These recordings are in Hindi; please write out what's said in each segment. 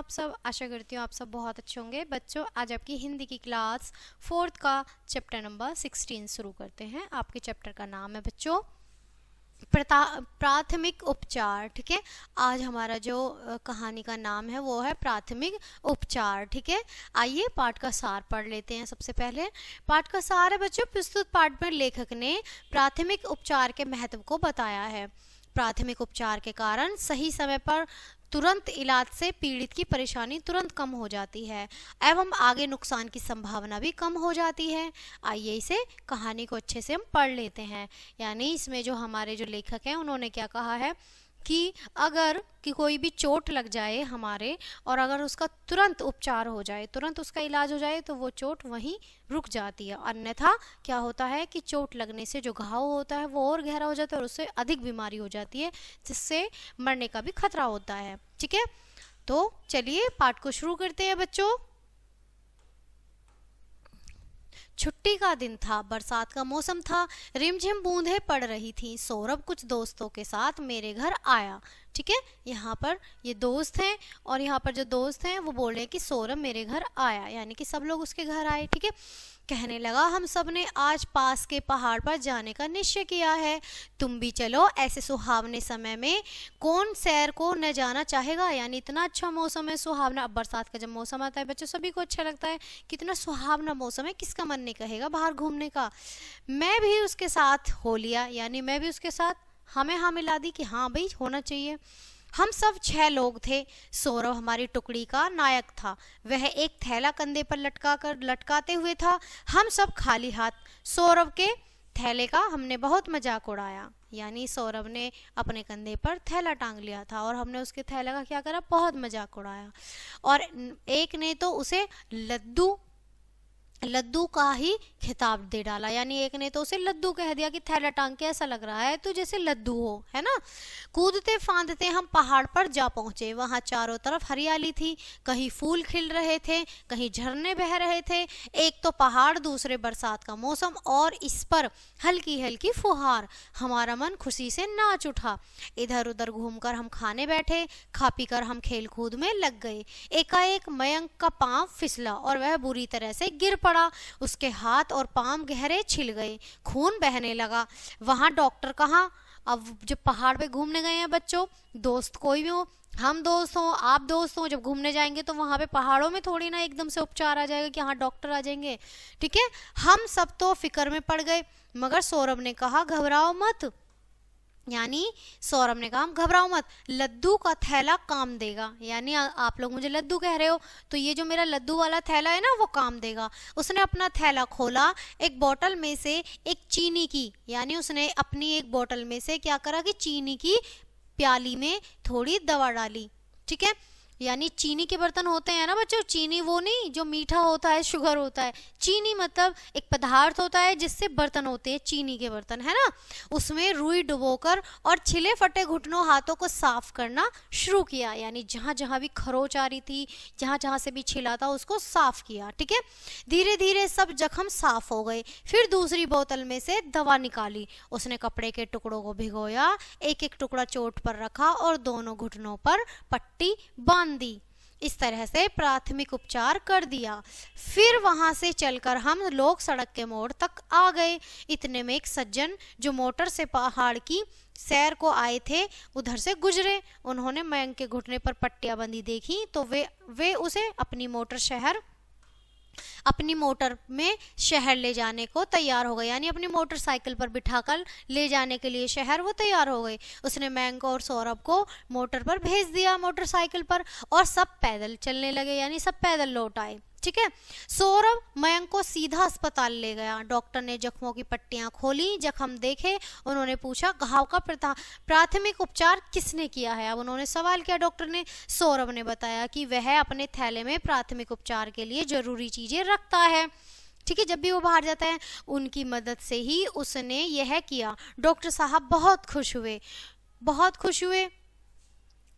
आप सब? आशा करती हूँ आप सब बहुत अच्छे होंगे। बच्चों, आज आपकी हिंदी की क्लास 4th का चैप्टर नंबर 16 शुरू करते हैं। आपके चैप्टर का नाम है बच्चों प्राथमिक उपचार। ठीक है, आज हमारा जो कहानी का नाम है वो है प्राथमिक उपचार। ठीक है, आइए पाठ का सार पढ़ लेते हैं। सबसे पहले पाठ का सार है बच्चों, प्रस्तुत पाठ में लेखक ने प्राथमिक उपचार के महत्व को बताया है। प्राथमिक उपचार के कारण सही समय पर तुरंत इलाज से पीड़ित की परेशानी तुरंत कम हो जाती है एवं आगे नुकसान की संभावना भी कम हो जाती है। आइए इसे कहानी को अच्छे से हम पढ़ लेते हैं। यानी इसमें जो हमारे जो लेखक हैं उन्होंने क्या कहा है कि अगर कि कोई भी चोट लग जाए हमारे, और अगर उसका तुरंत उपचार हो जाए, तुरंत उसका इलाज हो जाए, तो वो चोट वहीं रुक जाती है। अन्यथा क्या होता है कि चोट लगने से जो घाव होता है वो और गहरा हो जाता है और उससे अधिक बीमारी हो जाती है, जिससे मरने का भी खतरा होता है। ठीक है, तो चलिए पाठ को शुरू करते हैं बच्चों। छुट्टी का दिन था, बरसात का मौसम था, रिमझिम बूंदें पड़ रही थी। सौरभ कुछ दोस्तों के साथ मेरे घर आया। ठीक है, यहाँ पर ये दोस्त हैं और यहाँ पर जो दोस्त हैं वो बोल रहे हैं कि सौरभ मेरे घर आया, यानी कि सब लोग उसके घर आए। ठीक है, कहने लगा हम सब ने आज पास के पहाड़ पर जाने का निश्चय किया है, तुम भी चलो। ऐसे सुहावने समय में कौन सैर को न जाना चाहेगा। यानी इतना अच्छा मौसम है, सुहावना। अब बरसात का जब मौसम आता है बच्चों सभी को अच्छा लगता है, कितना सुहावना मौसम है, किसका मन नहीं कहेगा बाहर घूमने का। मैं भी उसके साथ हो लिया, यानी मैं भी उसके साथ हमें हाँ मिला दी कि हाँ भाई होना चाहिए। हम सब 6 लोग थे। सौरभ हमारी टुकड़ी का नायक था। वह एक थैला कंधे पर लटकाते हुए था। हम सब खाली हाथ। सौरभ के थैले का हमने बहुत मजाक उड़ाया। यानी सौरभ ने अपने कंधे पर थैला टांग लिया था और हमने उसके थैले का क्या करा, बहुत मजाक उड़ाया। और एक ने तो उसे लद्दू का ही खिताब दे डाला। यानी एक ने तो उसे लद्दू कह दिया कि थैला टांग के ऐसा लग रहा है तो जैसे लद्दू हो, है ना। कूदते फांदते हम पहाड़ पर जा पहुंचे। वहां चारों तरफ हरियाली थी, कहीं फूल खिल रहे थे, कहीं झरने बह रहे थे। एक तो पहाड़, दूसरे बरसात का मौसम और इस पर हल्की हल्की फुहार। हमारा मन खुशी से नाच उठा। इधर उधर घूमकर हम खाने बैठे। खा पी कर हम खेल कूद में लग गए। एकाएक मयंक का पांव फिसला और वह बुरी तरह से गिर पड़ा। उसके हाथ और पांव गहरे छिल गए, खून बहने लगा। वहां डॉक्टर कहाँ। अब जब पहाड़ पे घूमने गए हैं बच्चों, दोस्त कोई भी हो, हम दोस्त हो, आप दोस्त हो, जब घूमने जाएंगे तो वहां पे पहाड़ों में थोड़ी ना एकदम से उपचार आ जाएगा कि हाँ डॉक्टर आ जाएंगे। ठीक है, हम सब तो फिक्र में पड़ गए। मगर सौरभ ने कहा घबराओ मत। यानी सौरभ ने कहा घबराओ मत, लद्दू का थैला काम देगा। यानी आप लोग मुझे लद्दू कह रहे हो, तो ये जो मेरा लद्दू वाला थैला है ना वो काम देगा। उसने अपना थैला खोला, एक बोतल में से एक चीनी की, यानी उसने अपनी एक बोतल में से क्या करा कि चीनी की प्याली में थोड़ी दवा डाली। ठीक है, यानी चीनी के बर्तन होते हैं ना बच्चों, चीनी वो नहीं जो मीठा होता है, शुगर होता है। चीनी मतलब एक पदार्थ होता है जिससे बर्तन होते हैं, चीनी के बर्तन, है ना। उसमें रुई डुबोकर और छिले फटे घुटनों हाथों को साफ करना शुरू किया। यानी जहां जहां भी खरोच आ रही थी, जहां जहां से भी छिला था, उसको साफ किया। ठीक है, धीरे धीरे सब जख्म साफ हो गए। फिर दूसरी बोतल में से दवा निकाली। उसने कपड़े के टुकड़ों को भिगोया, एक एक टुकड़ा चोट पर रखा और दोनों घुटनों पर पट्टी बांध दी। इस तरह से प्राथमिक उपचार कर दिया। फिर वहां से चलकर हम लोग सड़क के मोड़ तक आ गए। इतने में एक सज्जन जो मोटर से पहाड़ की सैर को आए थे उधर से गुजरे। उन्होंने मयंक के घुटने पर पट्टियां बंधी देखी तो वे उसे अपनी मोटर में शहर ले जाने को तैयार हो गए। यानी अपनी मोटरसाइकिल पर बिठाकर ले जाने के लिए शहर वो तैयार हो गए। उसने मयंक और सौरभ को मोटर पर भेज दिया, मोटरसाइकिल पर, और सब पैदल चलने लगे। यानी सब पैदल लौट आए। ठीक है, सौरभ मयंक को सीधा अस्पताल ले गया। डॉक्टर ने जख्मों की पट्टियां खोली, जख्म देखे। उन्होंने पूछा घाव का प्राथमिक उपचार किसने किया है। अब उन्होंने सवाल किया डॉक्टर ने। सौरभ ने बताया कि वह अपने थैले में प्राथमिक उपचार के लिए जरूरी चीजें रखता है। ठीक है, जब भी वो बाहर जाता है उनकी मदद से ही उसने यह किया। डॉक्टर साहब बहुत खुश हुए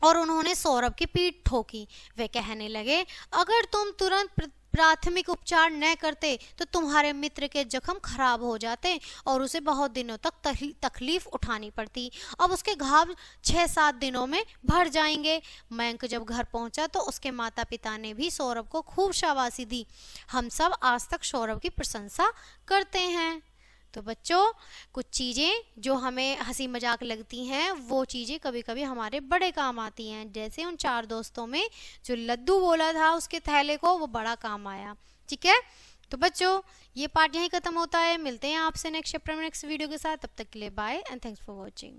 और उन्होंने सौरभ की पीठ ठोकी। वे कहने लगे, अगर तुम तुरंत प्राथमिक उपचार न करते तो तुम्हारे मित्र के जख्म खराब हो जाते और उसे बहुत दिनों तक तकलीफ उठानी पड़ती। अब उसके घाव 6-7 दिनों में भर जाएंगे। मयंक जब घर पहुंचा तो उसके माता पिता ने भी सौरभ को खूब शाबाशी दी। हम सब आज तक सौरभ की प्रशंसा करते हैं। तो बच्चों, कुछ चीज़ें जो हमें हंसी मजाक लगती हैं वो चीज़ें कभी कभी हमारे बड़े काम आती हैं। जैसे उन 4 दोस्तों में जो लड्डू बोला था उसके थैले को, वो बड़ा काम आया। ठीक है, तो बच्चों ये पार्ट यहीं ख़त्म होता है। मिलते हैं आपसे नेक्स्ट चैप्टर में नेक्स्ट वीडियो के साथ। तब तक के लिए bye and thanks for watching.